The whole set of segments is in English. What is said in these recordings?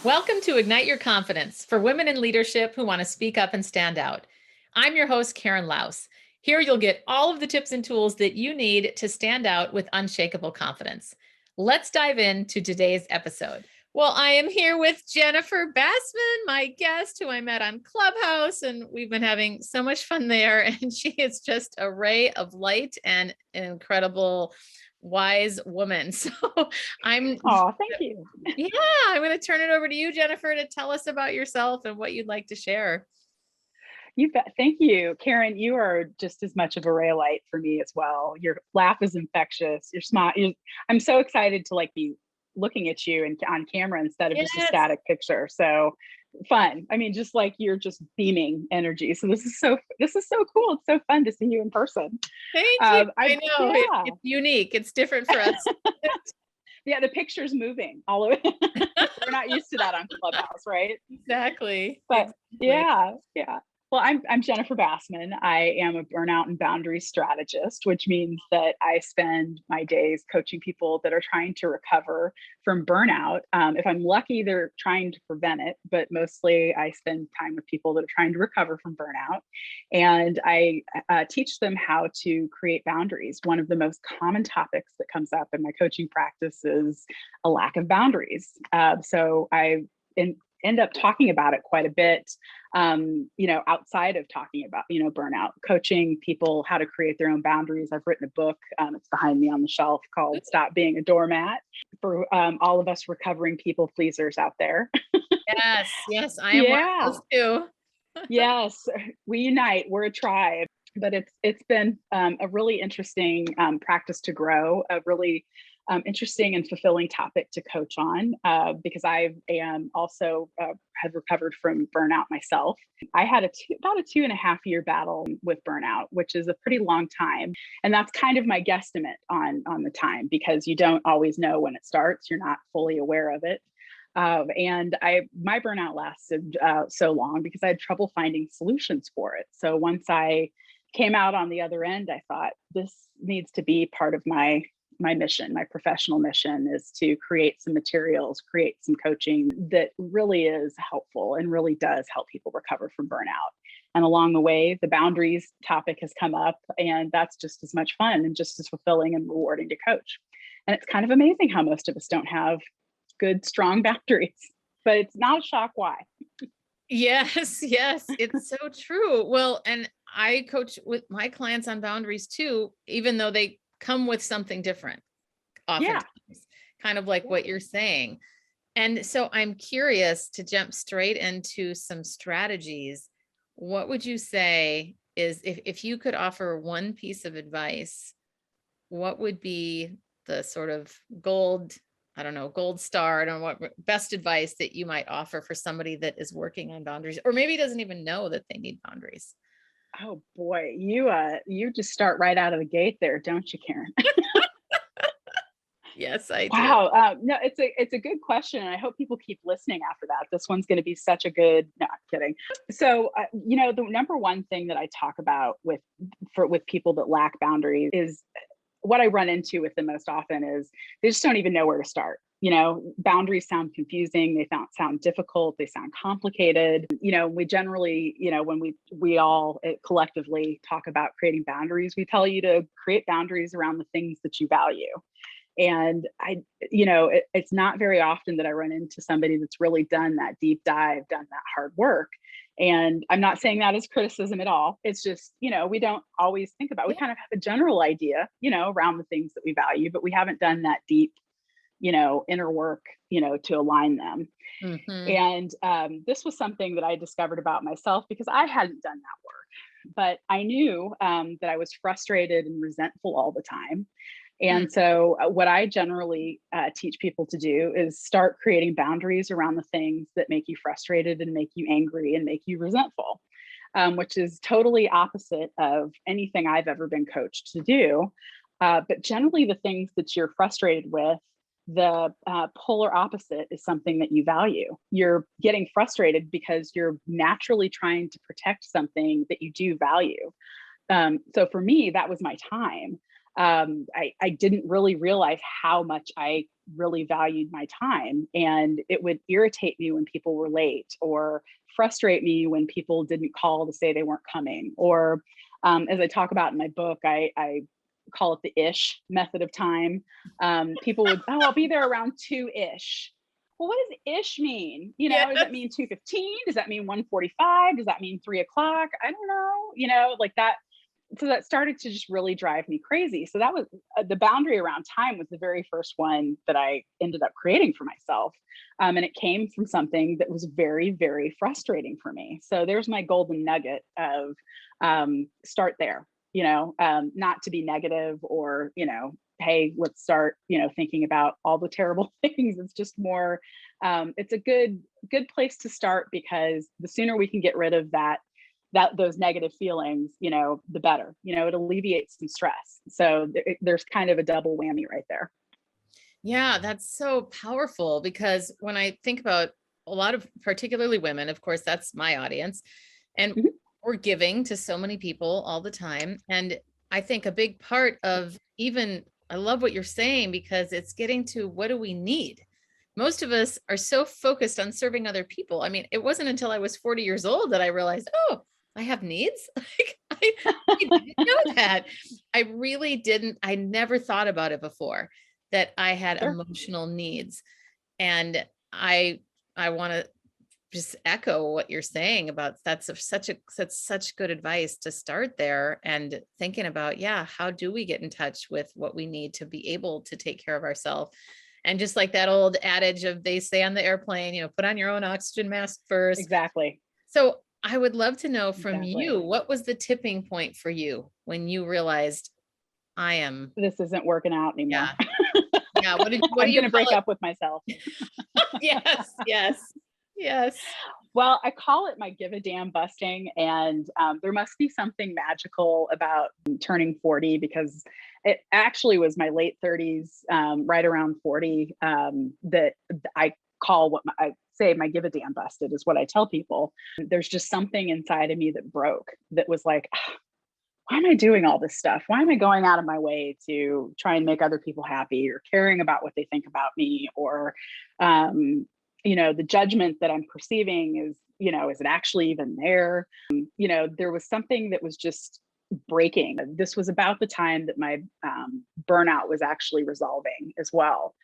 Welcome to Ignite Your Confidence for women in leadership who want to speak up and stand out. I'm your host, Karen Laus. Here you'll get all of the tips and tools that you need to stand out with unshakable confidence. Let's dive into today's episode. Well, I am here with Jennifer Bassman, my guest, who I met on Clubhouse, and we've been having so much fun there. And she is just a ray of light and an incredible, wise woman. So I'm Thank you. yeah, I'm going to turn it over to you, Jennifer, to tell us about yourself and what you'd like to share. You bet. Thank you, Karen. You are just as much of a ray of light for me as well. Your laugh is infectious. You're smart. I'm so excited to be looking at you and on camera instead of just a Yes. static picture. So fun. I mean, just like you're just beaming energy. So this is so cool. It's so fun to see you in person. Thank you. I know Yeah. it's unique. It's different for us. Yeah, the picture's moving all over. We're not used to that on Clubhouse, right? Exactly. But Exactly. yeah. Well, I'm Jennifer Bassman. I am a burnout and boundary strategist, which means that I spend my days coaching people that are trying to recover from burnout. If I'm lucky, they're trying to prevent it, but mostly I spend time with people that are trying to recover from burnout. And I teach them how to create boundaries. One of the most common topics that comes up in my coaching practice is a lack of boundaries. So I end up talking about it quite a bit, outside of talking about, burnout, coaching people how to create their own boundaries. I've written a book, it's behind me on the shelf, called Stop Being a Doormat, for all of us recovering people pleasers out there. Yes, I am one Yeah. of those too. Yes, we unite. We're a tribe. But it's been a really interesting practice to grow, a really interesting and fulfilling topic to coach on, because I am also have recovered from burnout myself. I had about a 2.5 year battle with burnout, which is a pretty long time. And that's kind of my guesstimate on the time, because you don't always know when it starts. You're not fully aware of it. And my burnout lasted so long because I had trouble finding solutions for it. So once I came out on the other end, I thought, this needs to be part of my mission. My professional mission is to create some materials, create some coaching that really is helpful and really does help people recover from burnout. And along the way, the boundaries topic has come up, and that's just as much fun and just as fulfilling and rewarding to coach. And it's kind of amazing how most of us don't have good, strong boundaries, but it's not a shock why. Yes, it's so true. Well, and I coach with my clients on boundaries too, even though they come with something different, oftentimes, kind of like what you're saying. And so I'm curious to jump straight into some strategies. What would you say is, if you could offer one piece of advice, what would be the sort of gold star, I don't know what best advice that you might offer for somebody that is working on boundaries, or maybe doesn't even know that they need boundaries? Oh boy, you just start right out of the gate there, don't you, Karen? Yes, I do. Wow. No, it's a good question. And I hope people keep listening after that. This one's going to be such a good, no, I'm kidding. So, the number one thing that I talk about with people that lack boundaries is, what I run into with them most often is they just don't even know where to start. Boundaries sound confusing. They sound difficult. They sound complicated. We generally, when we all collectively talk about creating boundaries, we tell you to create boundaries around the things that you value. And it's not very often that I run into somebody that's really done that deep dive, done that hard work. And I'm not saying that as criticism at all. It's just, we don't always think about, we kind of have a general idea, around the things that we value, but we haven't done that deep, inner work, to align them. Mm-hmm. And this was something that I discovered about myself because I hadn't done that work, but I knew that I was frustrated and resentful all the time. And so what I generally teach people to do is start creating boundaries around the things that make you frustrated and make you angry and make you resentful, which is totally opposite of anything I've ever been coached to do. But generally the things that you're frustrated with, the polar opposite is something that you value. You're getting frustrated because you're naturally trying to protect something that you do value. So for me, that was my time. I didn't really realize how much I really valued my time. And it would irritate me when people were late, or frustrate me when people didn't call to say they weren't coming. Or as I talk about in my book, I call it the ish method of time. People would, oh, I'll be there around 2-ish. Well, what does ish mean? Yes. Does that mean 2:15? Does that mean 1:45? Does that mean 3 o'clock? I don't know, like that. So that started to just really drive me crazy. So that was the boundary around time was the very first one that I ended up creating for myself. And it came from something that was very, very frustrating for me. So there's my golden nugget of start there, not to be negative or, hey, let's start, thinking about all the terrible things. It's just more, it's a good place to start, because the sooner we can get rid of those negative feelings, the better. It alleviates some stress. So there's kind of a double whammy right there. Yeah, that's so powerful, because when I think about a lot of, particularly women, of course, that's my audience, and Mhm. we're giving to so many people all the time. And I think a big part of even, I love what you're saying, because it's getting to, what do we need? Most of us are so focused on serving other people. I mean, it wasn't until I was 40 years old that I realized, oh, I have needs. Like I didn't know that. I really didn't. I never thought about it before, that I had Sure. emotional needs. And I want to just echo what you're saying about, that's such good advice to start there, and thinking about, yeah, how do we get in touch with what we need to be able to take care of ourselves? And just like that old adage of, they say on the airplane, put on your own oxygen mask first. Exactly. So I would love to know from Exactly. you, what was the tipping point for you when you realized, I am, This isn't working out anymore. yeah, yeah. What do I'm you going to call break it? up with myself. Yes, yes, yes. Well, I call it my give a damn busting. And there must be something magical about turning 40, because it actually was my late 30s, right around 40, that I call I say my give a damn busted, is what I tell people. There's just something inside of me that broke, that was like, why am I doing all this stuff? Why am I going out of my way to try and make other people happy, or caring about what they think about me, or the judgment that I'm perceiving is it actually even there? There was something that was just breaking. This was about the time that my burnout was actually resolving as well.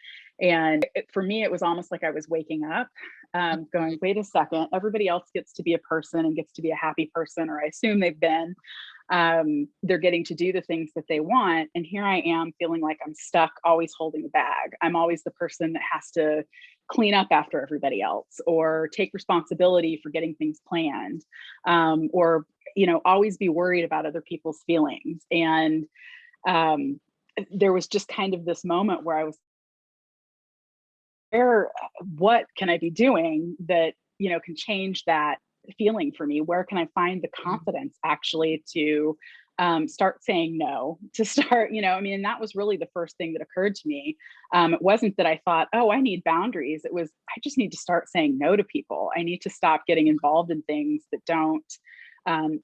And for me, it was almost like I was waking up, going, wait a second, everybody else gets to be a person and gets to be a happy person, or I assume they've been. They're getting to do the things that they want. And here I am feeling like I'm stuck, always holding the bag. I'm always the person that has to clean up after everybody else, or take responsibility for getting things planned, or always be worried about other people's feelings. And there was just kind of this moment where I was there. What can I be doing that can change that feeling for me? Where can I find the confidence actually to start saying no, to start, and that was really the first thing that occurred to me. It wasn't that I thought, oh, I need boundaries. It was, I just need to start saying no to people. I need to stop getting involved in things that don't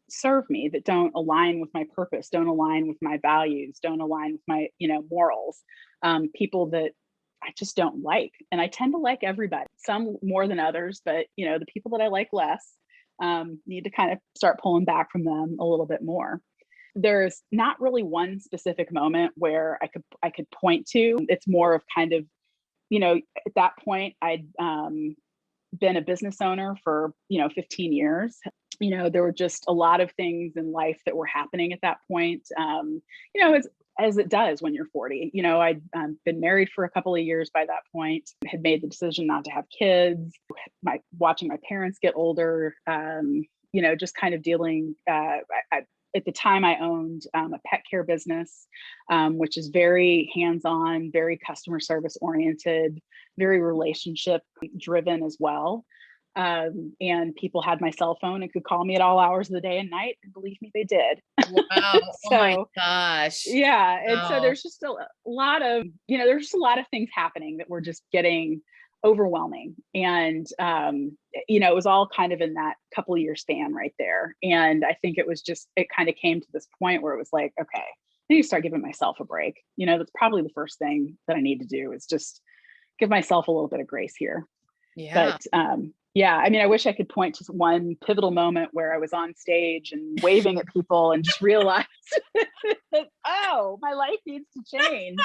serve me, that don't align with my purpose, don't align with my values, don't align with my, morals, people that I just don't like. And I tend to like everybody, some more than others, but the people that I like less, need to kind of start pulling back from them a little bit more. There's not really one specific moment where I could point to. It's more of kind of, at that point I'd been a business owner for 15 years. There were just a lot of things in life that were happening at that point. As it does when you're 40. I'd been married for a couple of years by that point, had made the decision not to have kids, watching my parents get older, just kind of dealing. At the time, I owned a pet care business, which is very hands-on, very customer service oriented, very relationship driven as well. And people had my cell phone and could call me at all hours of the day and night, and believe me, they did. Wow. Oh my So gosh. yeah, and so Wow. there's just a lot of there's just a lot of things happening that were just getting overwhelming. And it was all kind of in that couple of year span right there. And I think it kind of came to this point where it was like, okay, need to start giving myself a break. That's probably the first thing that I need to do, is just give myself a little bit of grace here. Yeah. But yeah, I mean, I wish I could point to one pivotal moment where I was on stage and waving at people and just realized, oh, my life needs to change.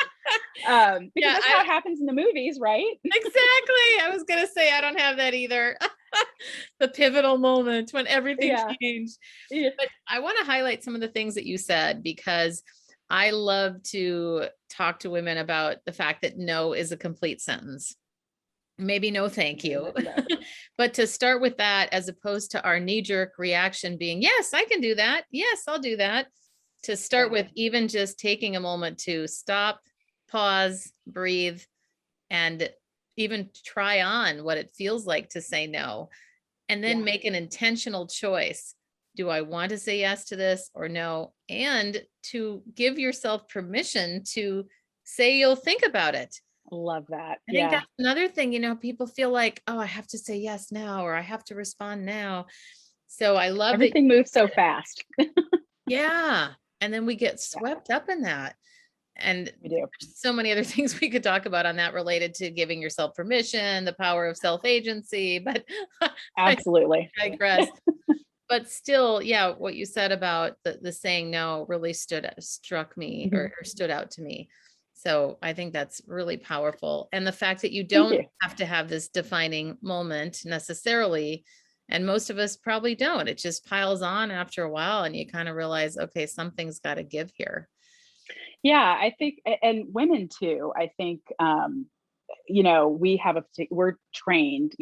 Because that's how it happens in the movies, right? Exactly. I was going to say, I don't have that either. The pivotal moment when everything changed. Yeah. But I want to highlight some of the things that you said, because I love to talk to women about the fact that no is a complete sentence. Maybe no, thank you. But to start with that, as opposed to our knee-jerk reaction being, yes, I can do that. Yes, I'll do that. To start with even just taking a moment to stop, pause, breathe, and even try on what it feels like to say no, and then make an intentional choice. Do I want to say yes to this or no? And to give yourself permission to say you'll think about it. Love that. I think that's another thing, people feel like, oh, I have to say yes now, or I have to respond now. So I love everything moves so fast. Yeah. And then we get swept up in that. And we do. So many other things we could talk about on that, related to giving yourself permission, the power of self-agency, but absolutely I digress. But still, yeah, what you said about the saying no really struck me or stood out to me. So I think that's really powerful. And the fact that you don't have to have this defining moment necessarily. And most of us probably don't. It just piles on after a while, and you kind of realize, okay, something's got to give here. Yeah, I think, and women too, I think, we're trained,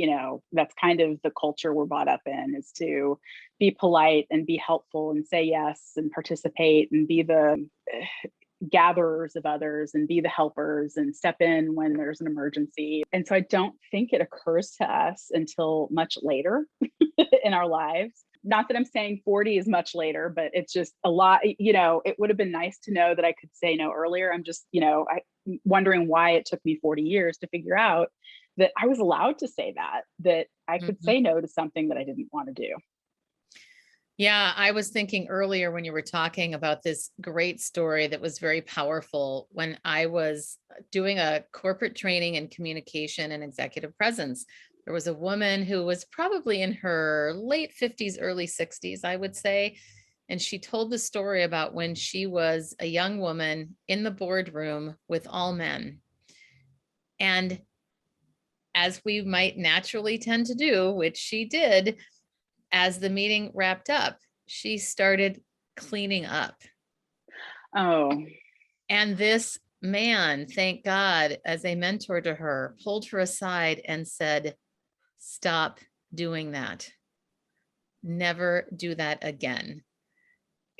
that's kind of the culture we're brought up in, is to be polite and be helpful and say yes and participate and be the gatherers of others and be the helpers and step in when there's an emergency. And so I don't think it occurs to us until much later in our lives. Not that I'm saying 40 is much later, but it's just a lot, it would have been nice to know that I could say no earlier. I'm just, I'm wondering why it took me 40 years to figure out that I was allowed to say that I could say no to something that I didn't want to do. Yeah, I was thinking earlier when you were talking about this great story that was very powerful, when I was doing a corporate training in communication and executive presence. There was a woman who was probably in her late 50s, early 60s, I would say. And she told the story about when she was a young woman in the boardroom with all men. And as we might naturally tend to do, which she did, as the meeting wrapped up, she started cleaning up. Oh. And this man, thank God, as a mentor to her, pulled her aside and said, stop doing that. Never do that again.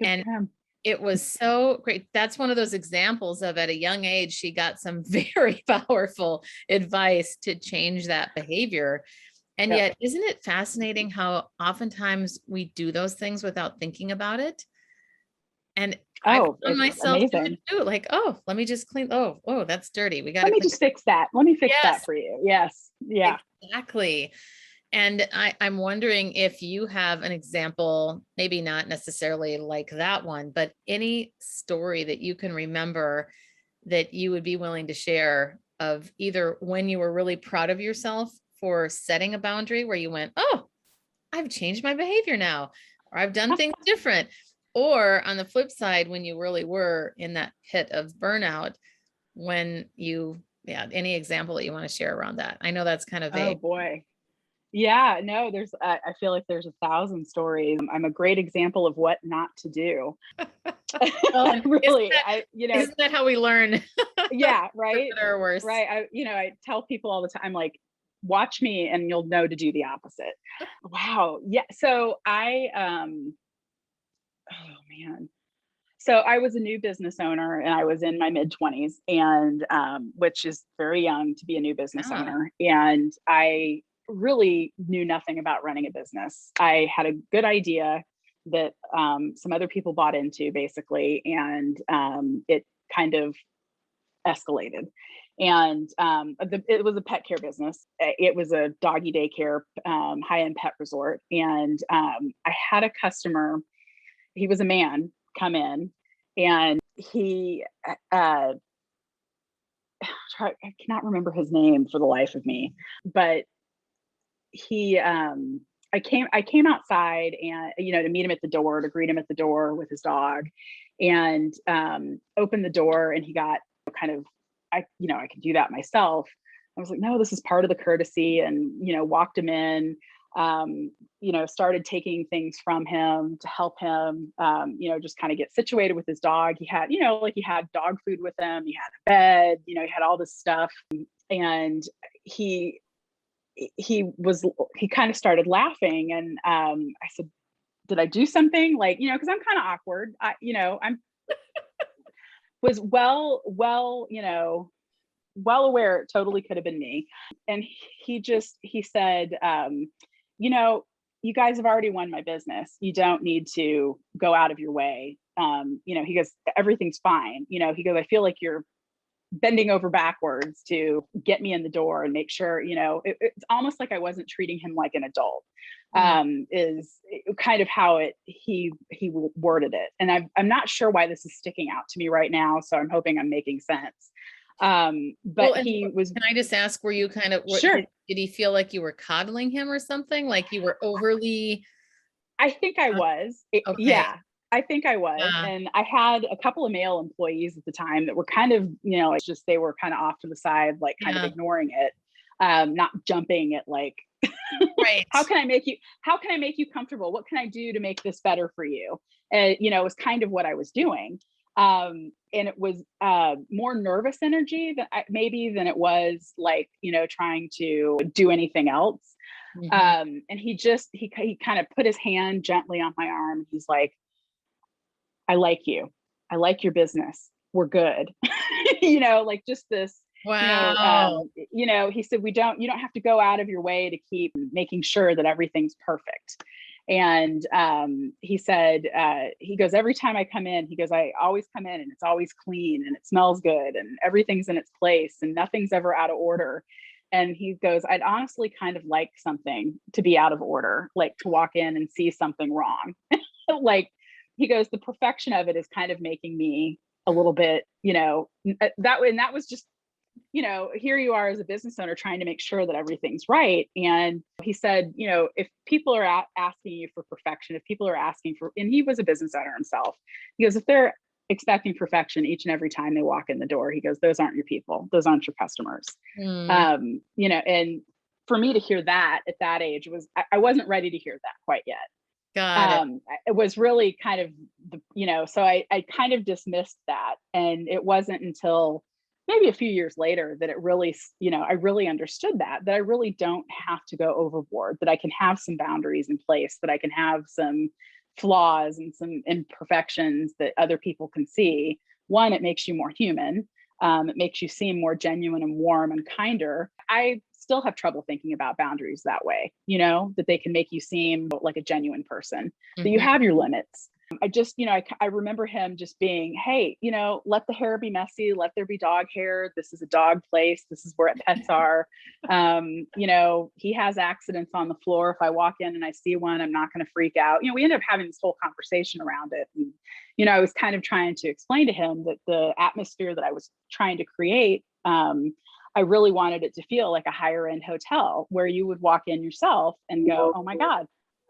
And it was so great. That's one of those examples of, at a young age, she got some very powerful advice to change that behavior. And yet, isn't it fascinating how oftentimes we do those things without thinking about it? And I found myself doing it too, like, oh, let me just clean. Oh, that's dirty. Let me just fix that. Let me fix that for you. Yes. Yeah. Exactly. And I'm wondering if you have an example, maybe not necessarily like that one, but any story that you can remember that you would be willing to share, of either when you were really proud of yourself for setting a boundary where you went, oh, I've changed my behavior now, or I've done things different. Or on the flip side, when you really were in that pit of burnout, when any example that you want to share around that. I know that's kind of vague. Oh boy. Yeah, no, I feel like there's 1,000 stories. I'm a great example of what not to do. Well, really, isn't that how we learn? Yeah, right. For better or worse. Right. I tell people all the time, like, watch me and you'll know to do the opposite. Wow. Yeah. So oh man. So I was a new business owner, and I was in my mid-20s, and which is very young to be a new business owner. And I really knew nothing about running a business. I had a good idea that some other people bought into, basically, and it kind of escalated. And it was a pet care business. It was a doggy daycare, high-end pet resort. And I had a customer, he was a man, come in, and he, I cannot remember his name for the life of me, but he, I came outside and, to meet him at the door, to greet him at the door with his dog, and opened the door, and he got kind of, I could do that myself. I was like, no, this is part of the courtesy, and, walked him in, started taking things from him to help him, just kind of get situated with his dog. He had, he had dog food with him, he had a bed, he had all this stuff. And he kind of started laughing, and I said, did I do something? Like, because I'm kind of awkward. I'm was well aware it totally could have been me. And he said, you guys have already won my business. You don't need to go out of your way. He goes, everything's fine. He goes, I feel like you're bending over backwards to get me in the door and make sure, it's almost like I wasn't treating him like an adult, is kind of how he worded it. And I'm not sure why this is sticking out to me right now, so I'm hoping I'm making sense. But he was, can I just ask, were you kind of, sure. Did he feel like you were coddling him or something? Like you were overly? I think I was. Okay. Yeah, I think I was. And I had a couple of male employees at the time that were kind of, it's just, they were kind of off to the side, like kind of ignoring it, not jumping at like, right. How can I make you comfortable? What can I do to make this better for you? It was kind of what I was doing. And it was more nervous energy than than it was like, trying to do anything else. And he kind of put his hand gently on my arm. He's like, I like you. I like your business. We're good. Like just this, wow. He said, you don't have to go out of your way to keep making sure that everything's perfect. And he said, he goes, every time I come in, he goes, I always come in and it's always clean and it smells good and everything's in its place and nothing's ever out of order. And he goes, I'd honestly kind of like something to be out of order, like to walk in and see something wrong. Like, he goes, the perfection of it is kind of making me a little bit, that was just, here you are as a business owner trying to make sure that everything's right. And he said, if people are asking you for perfection, if people are asking for, and he was a business owner himself, he goes, if they're expecting perfection each and every time they walk in the door, he goes, those aren't your people. Those aren't your customers. And for me to hear that at that age I wasn't ready to hear that quite yet. It was really kind of so I kind of dismissed that. And it wasn't until maybe a few years later that it really, I really understood that I really don't have to go overboard, that I can have some boundaries in place, that I can have some flaws and some imperfections that other people can see. One, it makes you more human. It makes you seem more genuine and warm and kinder. I still have trouble thinking about boundaries that way, that they can make you seem like a genuine person, that you have your limits. I just, I remember him just being, hey, let the hair be messy, let there be dog hair. This is a dog place. This is where pets are. He has accidents on the floor. If I walk in and I see one, I'm not going to freak out. We ended up having this whole conversation around it. And, I was kind of trying to explain to him that the atmosphere that I was trying to create, I really wanted it to feel like a higher end hotel where you would walk in yourself and go, oh my God,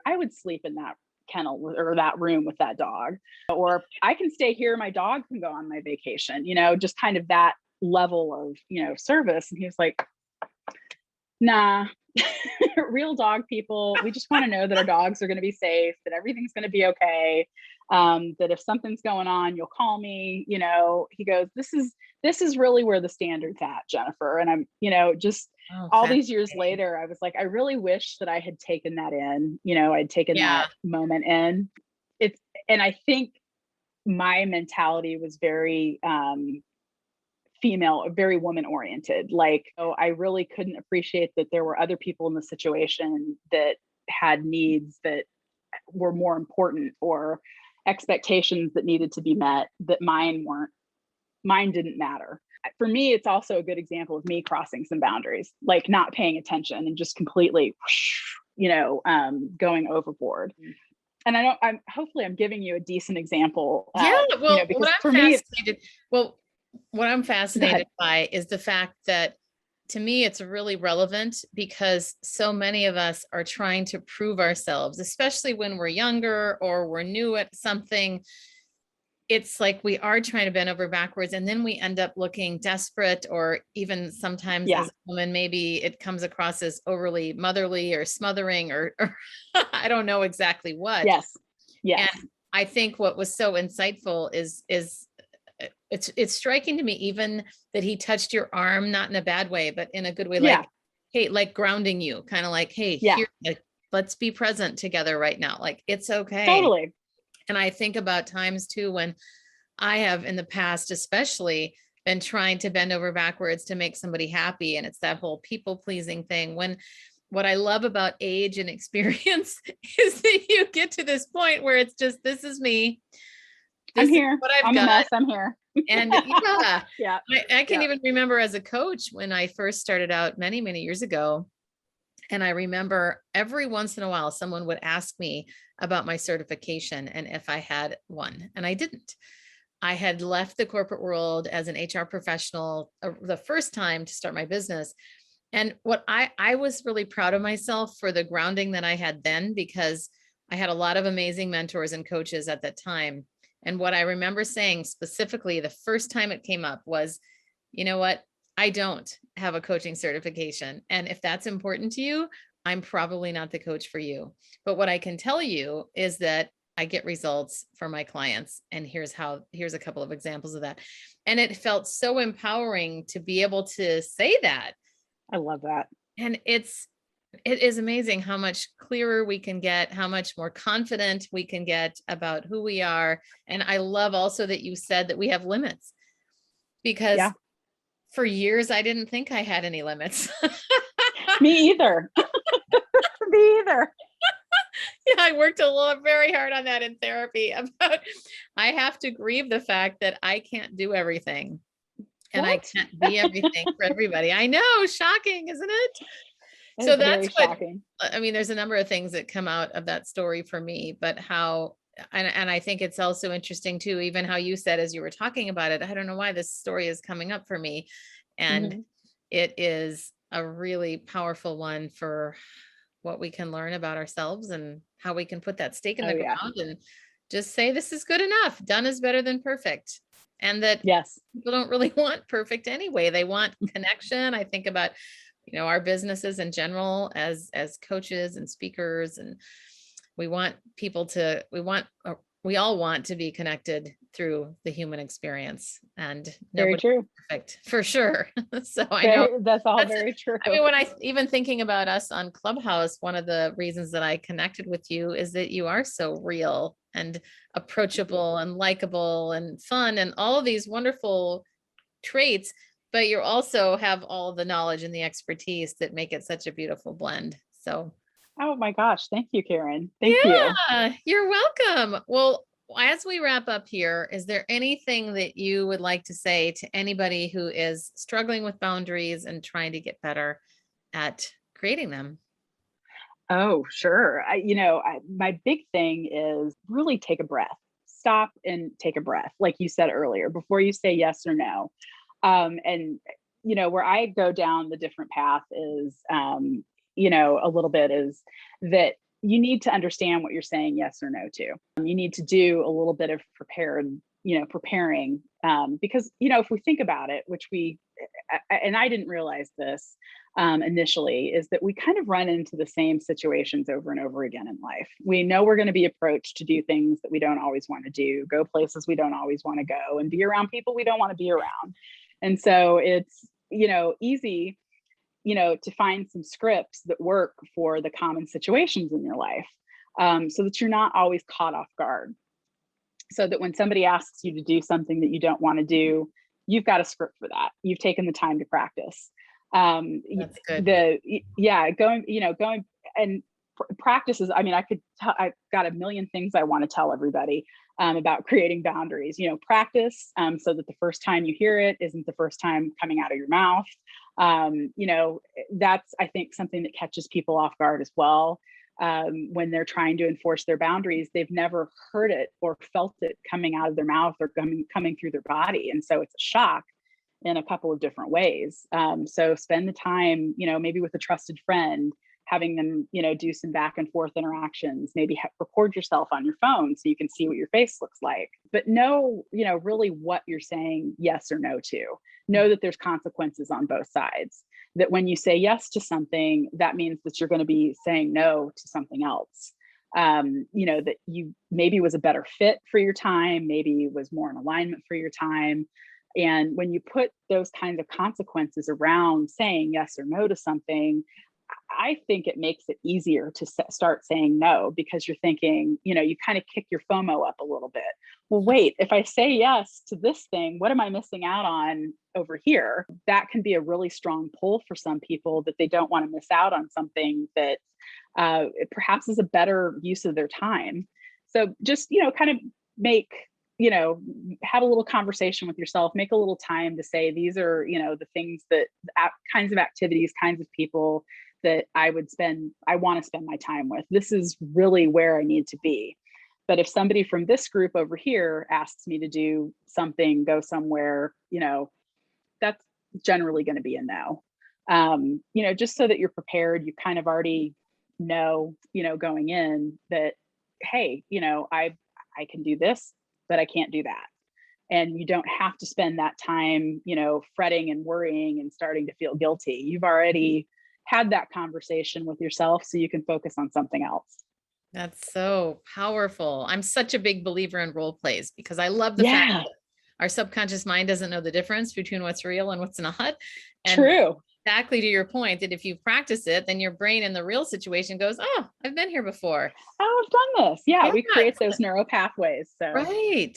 I would sleep in that kennel or that room with that dog, or I can stay here, my dog can go on my vacation, just kind of that level of service. And he was like, nah, real dog people, we just want to know that our dogs are going to be safe, that everything's going to be okay, that if something's going on, you'll call me. He goes, this is really where the standard's at, Jennifer. And I'm just all these years later, I was like, I really wish that I had taken that in, I'd taken that moment in. And I think my mentality was very female, very woman oriented. Like, I really couldn't appreciate that there were other people in the situation that had needs that were more important, or expectations that needed to be met that mine didn't matter. For me, it's also a good example of me crossing some boundaries, like not paying attention and just completely, going overboard. and hopefully I'm giving you a decent example, Yeah, well, because for me, what I'm fascinated by is the fact that to me, it's really relevant because so many of us are trying to prove ourselves, especially when we're younger or we're new at something. It's like we are trying to bend over backwards, and then we end up looking desperate, or even sometimes yeah, as a woman, maybe it comes across as overly motherly or smothering, or I don't know exactly what. yes, yes, And I think what was so insightful is it's striking to me even that he touched your arm, not in a bad way, but in a good way, yeah, like, hey, like grounding you, kind of like, hey, yeah, here, like, let's be present together right now. Like, it's okay. totally. And I think about times too when I have in the past, especially, been trying to bend over backwards to make somebody happy. And it's that whole people pleasing thing. When what I love about age and experience is that you get to this point where it's just, this is me. I'm This is here. what I've I'm a got. mess. I'm here. And yeah, Yeah, I can yeah. even remember as a coach when I first started out many, many years ago. And I remember every once in a while, someone would ask me about my certification and if I had one, and I didn't. I had left the corporate world as an HR professional the first time to start my business. And what I was really proud of myself for the grounding that I had then, because I had a lot of amazing mentors and coaches at that time. And what I remember saying specifically the first time it came up was, you know what? I don't have a coaching certification. And if that's important to you, I'm probably not the coach for you. But what I can tell you is that I get results for my clients. And here's a couple of examples of that. And it felt so empowering to be able to say that. I love that. And it is amazing how much clearer we can get, how much more confident we can get about who we are. And I love also that you said that we have limits, because Yeah, for years I didn't think I had any limits. me either. Me either. Yeah, I worked very hard on that in therapy about I have to grieve the fact that I can't do everything and I What? can't be everything for everybody. I know, shocking, isn't it? It So is that's very what shocking. I mean, there's a number of things that come out of that story for me, but how and I think it's also interesting too, even how you said as you were talking about it, I don't know why this story is coming up for me. And Hmm. it is a really powerful one for what we can learn about ourselves and how we can put that stake in Oh the yeah. ground and just say, this is good enough. Done is better than perfect. And that Yes. people don't really want perfect anyway. They want connection. I think about, our businesses in general as coaches and speakers, and we want people to, we all want to be connected through the human experience, and Very nobody's true. perfect for sure. So I know That's all that's, very true. I mean, when I even thinking about us on Clubhouse, one of the reasons that I connected with you is that you are so real and approachable and likable and fun and all of these wonderful traits, but you also have all the knowledge and the expertise that make it such a beautiful blend. So Oh my gosh. Thank you, Karen. Thank you. yeah, you're welcome. Well, as we wrap up here, is there anything that you would like to say to anybody who is struggling with boundaries and trying to get better at creating them? Oh, sure. My big thing is really take a breath. Stop and take a breath, like you said earlier, before you say yes or no. And where I go down the different path is, a little bit is that you need to understand what you're saying yes or no to. You need to do a little bit of preparing, because if we think about it, which and I didn't realize this initially, is that we kind of run into the same situations over and over again in life. We know we're going to be approached to do things that we don't always want to do, go places we don't always want to go, and be around people we don't want to be around. And so it's, easy, to find some scripts that work for the common situations in your life, so that you're not always caught off guard. So that when somebody asks you to do something that you don't want to do, you've got a script for that. You've taken the time to practice. That's good. Going and practices. I mean, I've got a million things I want to tell everybody about creating boundaries. Practice, so that the first time you hear it isn't the first time coming out of your mouth. That's, I think, something that catches people off guard as well. when they're trying to enforce their boundaries. They've never heard it or felt it coming out of their mouth or coming through their body. And so it's a shock in a couple of different ways. So spend the time, maybe with a trusted friend, having them, do some back and forth interactions, maybe record yourself on your phone so you can see what your face looks like, but know, really what you're saying yes or no to. Know that there's consequences on both sides, that when you say yes to something, that means that you're going to be saying no to something else. That you maybe was a better fit for your time, maybe was more in alignment for your time. And when you put those kinds of consequences around saying yes or no to something, I think it makes it easier to start saying no, because you're thinking, you kind of kick your FOMO up a little bit. Well, wait, if I say yes to this thing, what am I missing out on over here? That can be a really strong pull for some people, that they don't want to miss out on something that perhaps is a better use of their time. So just, kind of make, have a little conversation with yourself, make a little time to say, these are, the things that kinds of activities, kinds of people that I want to spend my time with. This is really where I need to be. But if somebody from this group over here asks me to do something, go somewhere, that's generally going to be a no. Just so that you're prepared, you kind of already know, going in that, hey, I can do this, but I can't do that. And you don't have to spend that time, fretting and worrying and starting to feel guilty. You've already had that conversation with yourself, so you can focus on something else. That's so powerful. I'm such a big believer in role plays, because I love the fact that our subconscious mind doesn't know the difference between what's real and what's not. And true. Exactly to your point, that if you practice it, then your brain in the real situation goes, oh, I've been here before. Oh, I've done this. Yeah, we create those neural pathways. So Right.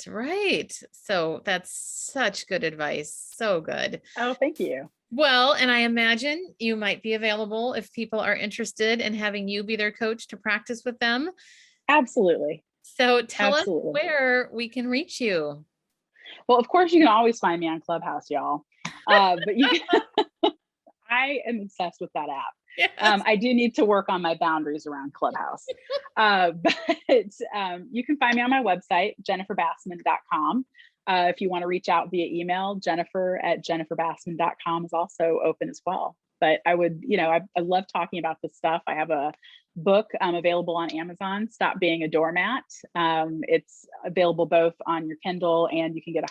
So that's such good advice. So good. Oh, thank you. Well, and I imagine you might be available if people are interested in having you be their coach to practice with them. Absolutely. So tell us where we can reach you. Well, of course, you can always find me on Clubhouse, y'all. But you can, I am obsessed with that app. Yes. I do need to work on my boundaries around Clubhouse. But you can find me on my website, jenniferbassman.com. If you want to reach out via email, jennifer@jenniferbassman.com is also open as well. But I would, I love talking about this stuff. I have a book available on Amazon, Stop Being a Doormat. It's available both on your Kindle, and you can get a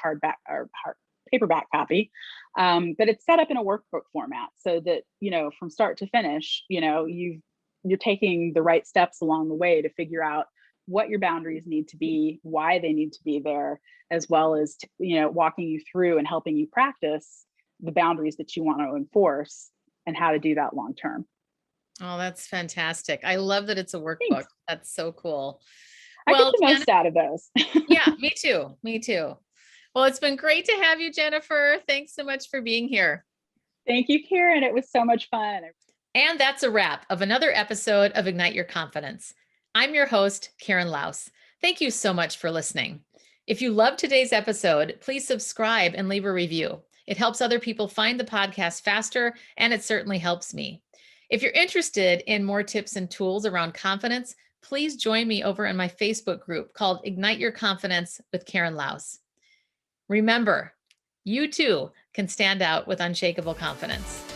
paperback copy. But it's set up in a workbook format, so that, from start to finish, you're taking the right steps along the way to figure out what your boundaries need to be, why they need to be there, as well as, walking you through and helping you practice the boundaries that you want to enforce and how to do that long term. Oh, that's fantastic. I love that it's a workbook. Thanks. That's so cool. I get the most out of those. Yeah, me too. Me too. Well, it's been great to have you, Jennifer. Thanks so much for being here. Thank you, Karen. It was so much fun. And that's a wrap of another episode of Ignite Your Confidence. I'm your host, Karen Laus. Thank you so much for listening. If you loved today's episode, please subscribe and leave a review. It helps other people find the podcast faster, and it certainly helps me. If you're interested in more tips and tools around confidence, please join me over in my Facebook group called Ignite Your Confidence with Karen Laus. Remember, you too can stand out with unshakable confidence.